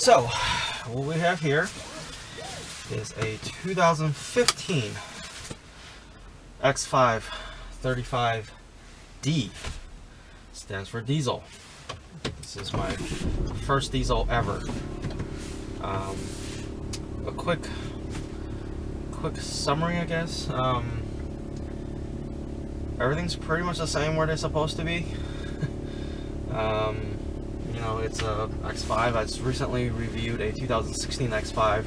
So, what we have here is a 2015 X5 35D. Stands for diesel. This is my first diesel ever. A quick summary, I guess. Everything's pretty much the same where they're supposed to be. You know, it's a X5. I just recently reviewed a 2016 X5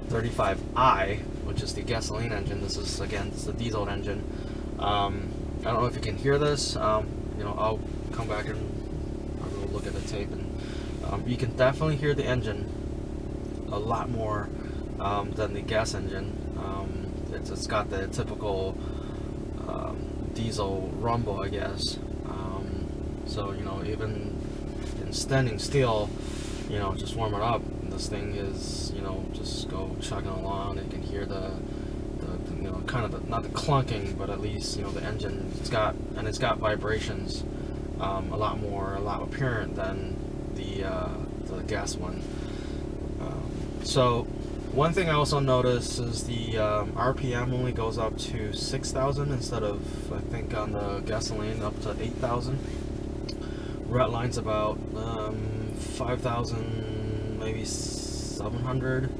35i, which is the gasoline engine. This is, again, it's the diesel engine. I don't know if you can hear this. You know, I'll come back and I'll look at the tape, and you can definitely hear the engine a lot more than the gas engine. It's got the typical diesel rumble, I guess. So, you know, even in standing still, you know, just warm it up, this thing is, you know, just go chugging along. You can hear the you know, kind of the, not the clunking, but at least, you know, the engine, it's got vibrations a lot apparent than the gas one. So one thing I also noticed is the RPM only goes up to 6,000 instead of, I think, on the gasoline up to 8,000. Red line's about 5,000, maybe 700.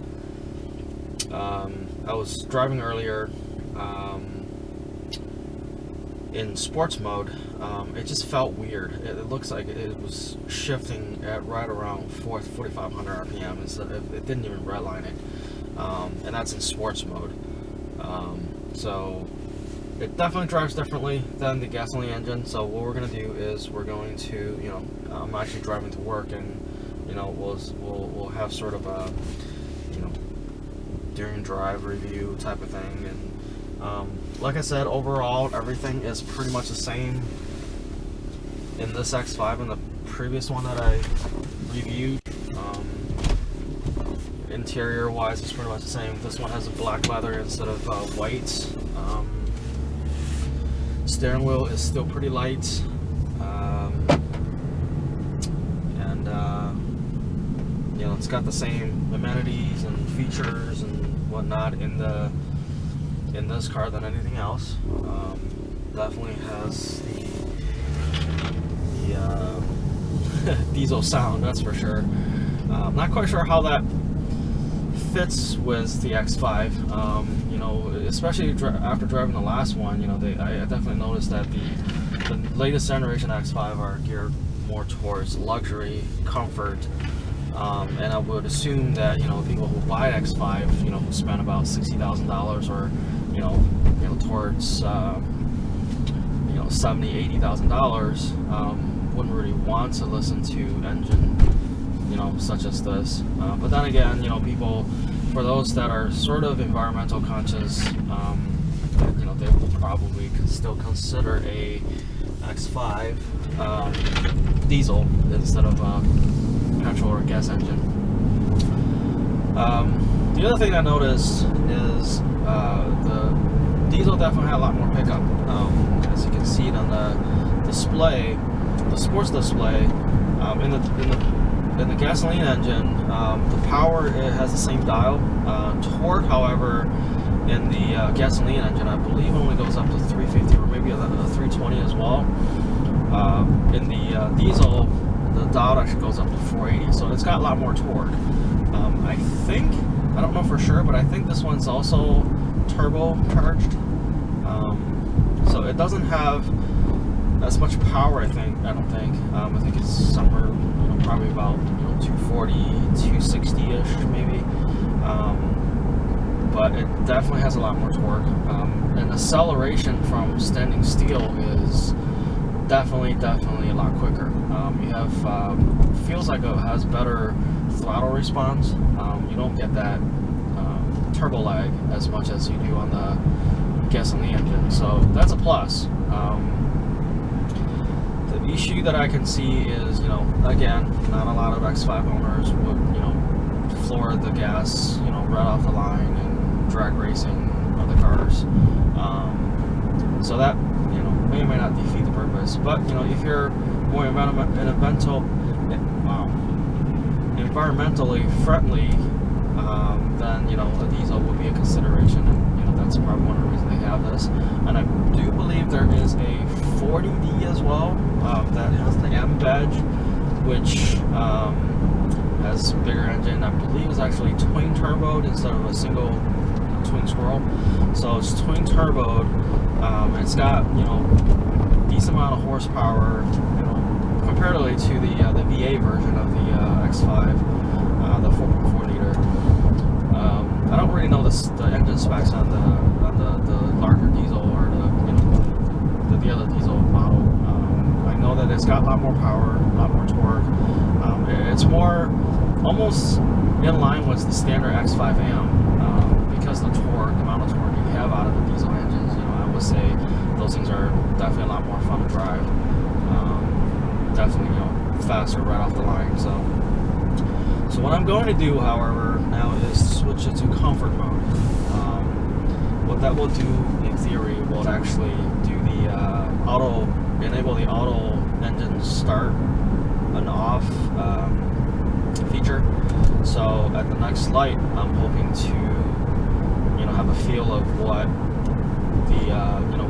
I was driving earlier in sports mode. It just felt weird. It looks like it was shifting at right around 4,500 RPM instead of, it didn't even redline it. And that's in sports mode. So it definitely drives differently than the gasoline engine. So what we're going to do is we're going to, you know, I'm actually driving to work, and, you know, we'll have sort of a, you know, during drive review type of thing. And like I said, overall everything is pretty much the same in this X5 and the previous one that I reviewed. Interior wise, it's pretty much the same. This one has a black leather instead of white. Steering wheel is still pretty light, and you know, it's got the same amenities and features and whatnot in this car than anything else. Definitely has the diesel sound, that's for sure. Not quite sure how that fits with the X5. You know, especially after driving the last one, you know, I definitely noticed that the latest generation X5 are geared more towards luxury, comfort, and I would assume that, you know, people who buy X5, you know, who spend about $60,000 or, you know, towards you know, $70,000, $80,000, wouldn't really want to listen to engine, you know, such as this. But then again, you know, people, for those that are sort of environmental conscious, you know, they will probably still consider a X5 diesel instead of petrol or gas engine. The other thing I noticed is the diesel definitely had a lot more pickup. As you can see it on the display, the sports display. In the gasoline engine, the power, it has the same dial. Torque, however, in the gasoline engine, I believe only goes up to 350 or maybe a 320 as well. In the diesel, the dial actually goes up to 480, so it's got a lot more torque. I think, I don't know for sure, but I think this one's also turbo charged. So it doesn't have as much power, I don't think. I think it's somewhere, you know, probably about, you know, 240, 260-ish maybe. But it definitely has a lot more torque. And acceleration from standing still is definitely a lot quicker. You have, feels like it has better throttle response. You don't get that turbo lag as much as you do on the gasoline engine, so that's a plus. The issue that I can see is, you know, again, not a lot of X5 owners would, you know, floor the gas, you know, right off the line and drag racing other cars. So that, you know, may or may not defeat the purpose. But, you know, if you're more environmental, environmentally friendly, then a diesel would be a consideration, and that's probably one of the reasons they have this. And I do believe there is a 40D as well that has the M badge, which has bigger engine. I believe it's actually twin turboed instead of a single twin squirrel. So it's twin turboed. It's got decent amount of horsepower, comparatively to the VA version of the X5, the 4.4 liter. I don't really know the engine specs on the larger diesel or the other diesel model. I know that it's got a lot more power, a lot more torque. It's more almost in line with the standard X5 AM, because the amount of torque you have out of the diesel engines. I would say those things are definitely a lot more fun to drive. Definitely, faster right off the line. So what I'm going to do, however, now is switch it to comfort mode. What that will do, in theory, will actually do the enable the auto engine start and off feature. So at the next light, I'm hoping to have a feel of what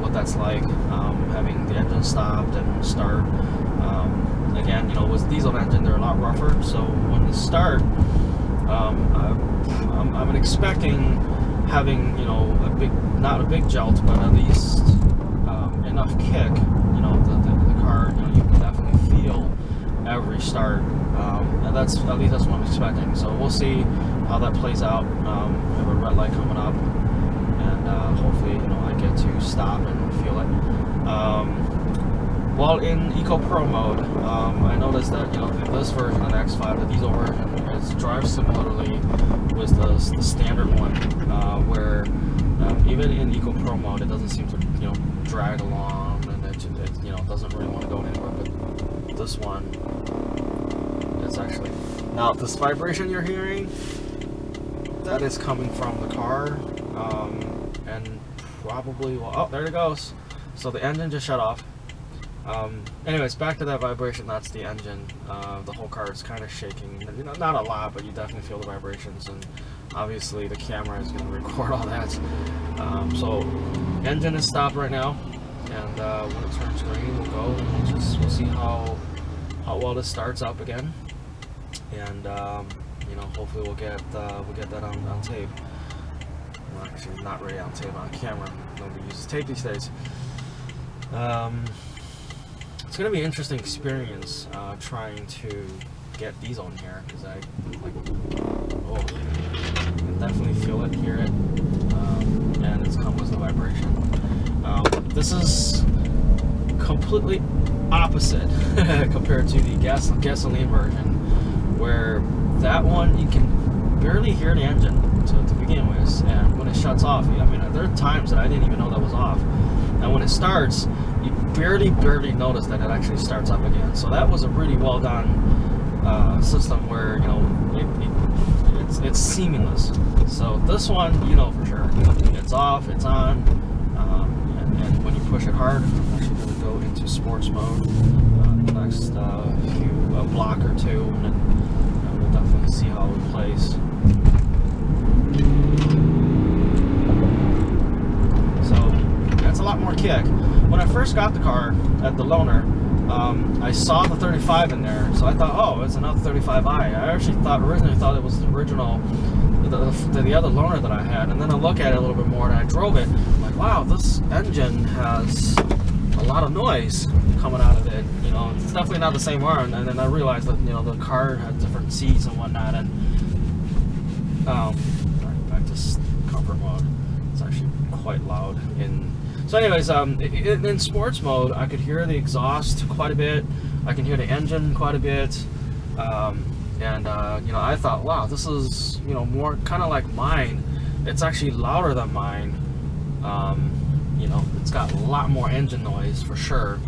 what that's like, having the engine stopped and start. Again, with diesel engine, they're a lot rougher. So when you start, I'm expecting having not a big jolt, but at least enough kick. The car, you can definitely feel every start, and at least that's what I'm expecting. So we'll see how that plays out. We have a red light coming up, and hopefully I get to stop and feel it. While in Eco Pro mode, I noticed that this version of the X5, the diesel version, drives similarly with the standard one, where even in Eco Pro mode, it doesn't seem to drag along, and it doesn't really want to go anywhere. But this one, it's actually this vibration you're hearing, that is coming from the car, and probably there it goes. So the engine just shut off. Anyways, back to that vibration. That's the engine. The whole car is kind of shaking. Not a lot, but you definitely feel the vibrations, and obviously the camera is going to record all that. So engine is stopped right now, and when it turns green, we'll go and we'll see how well this starts up again, and hopefully we'll get that on tape. Well, actually, not really on tape, on camera. Nobody uses tape these days. It's going to be an interesting experience trying to get diesel in here, because I can definitely feel it, hear it, and it's come with the vibration. This is completely opposite compared to the gasoline version, where that one you can barely hear the engine to begin with, and when it shuts off, there are times that I didn't even know that was off, and when it starts, you barely notice that it actually starts up again. So that was a really well done system where it's seamless. So this one, for sure, it's off, it's on, and when you push it hard, I'm actually going to go into sports mode the next block or two, and then we'll definitely see how it plays. So that's a lot more kick. When I first got the car at the loaner, I saw the 35 in there, so I thought, oh, it's another 35i. I actually originally thought it was the original, the other loaner that I had, and then I look at it a little bit more and I drove it. I'm like, wow, this engine has a lot of noise coming out of it. It's definitely not the same one. And then I realized that the car had different seats and whatnot, and back to comfort mode. It's actually quite loud So anyways, in sports mode, I could hear the exhaust quite a bit. I can hear the engine quite a bit. I thought, wow, this is, more kind of like mine. It's actually louder than mine. It's got a lot more engine noise for sure.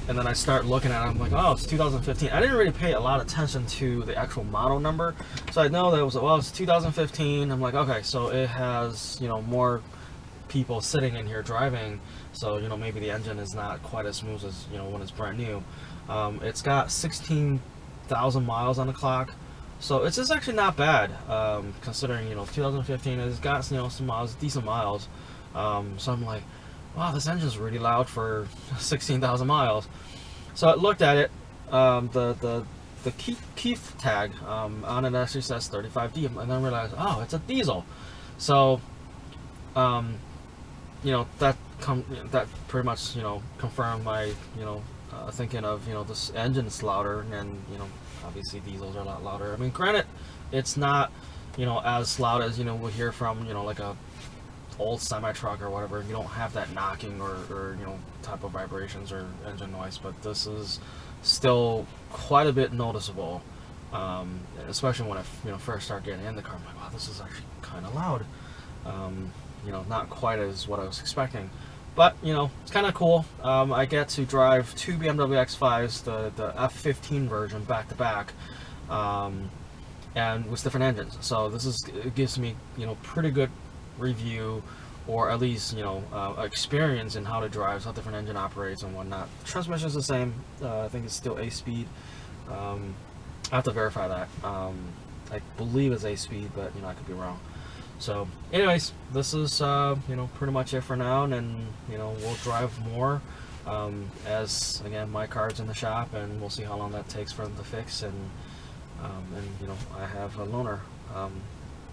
And then I start looking at it, I'm like, oh, it's 2015. I didn't really pay a lot of attention to the actual model number, so I know that it's 2015. I'm like, okay, so it has, more people sitting in here driving, so maybe the engine is not quite as smooth as when it's brand new. It's got 16,000 miles on the clock, so it's just actually not bad, considering 2015. It's got some miles, decent miles. So I'm like, wow, this engine's really loud for 16,000 miles. So I looked at it. The Keith tag on it actually says 35D, and then I realized, oh, it's a diesel. So that pretty much confirmed my thinking of this engine's louder, and obviously diesels are a lot louder. I mean, granted, it's not as loud as we hear from like a old semi truck or whatever. You don't have that knocking or type of vibrations or engine noise, but this is still quite a bit noticeable, especially when I first start getting in the car. I'm like, wow, this is actually kind of loud. Not quite as what I was expecting, but it's kind of cool. I get to drive two BMW X5s, the F15 version back to back, and with different engines. So it gives me pretty good review, or at least experience in how to drive, how different engine operates and whatnot. Transmission is the same. I think it's still 8-speed. I have to verify that. I believe it's 8-speed, but I could be wrong. So anyways, this is pretty much it for now, and then we'll drive more as again my car's in the shop, and we'll see how long that takes for them to fix, and I have a loaner,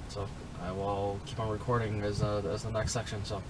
so I will keep on recording as the next section. So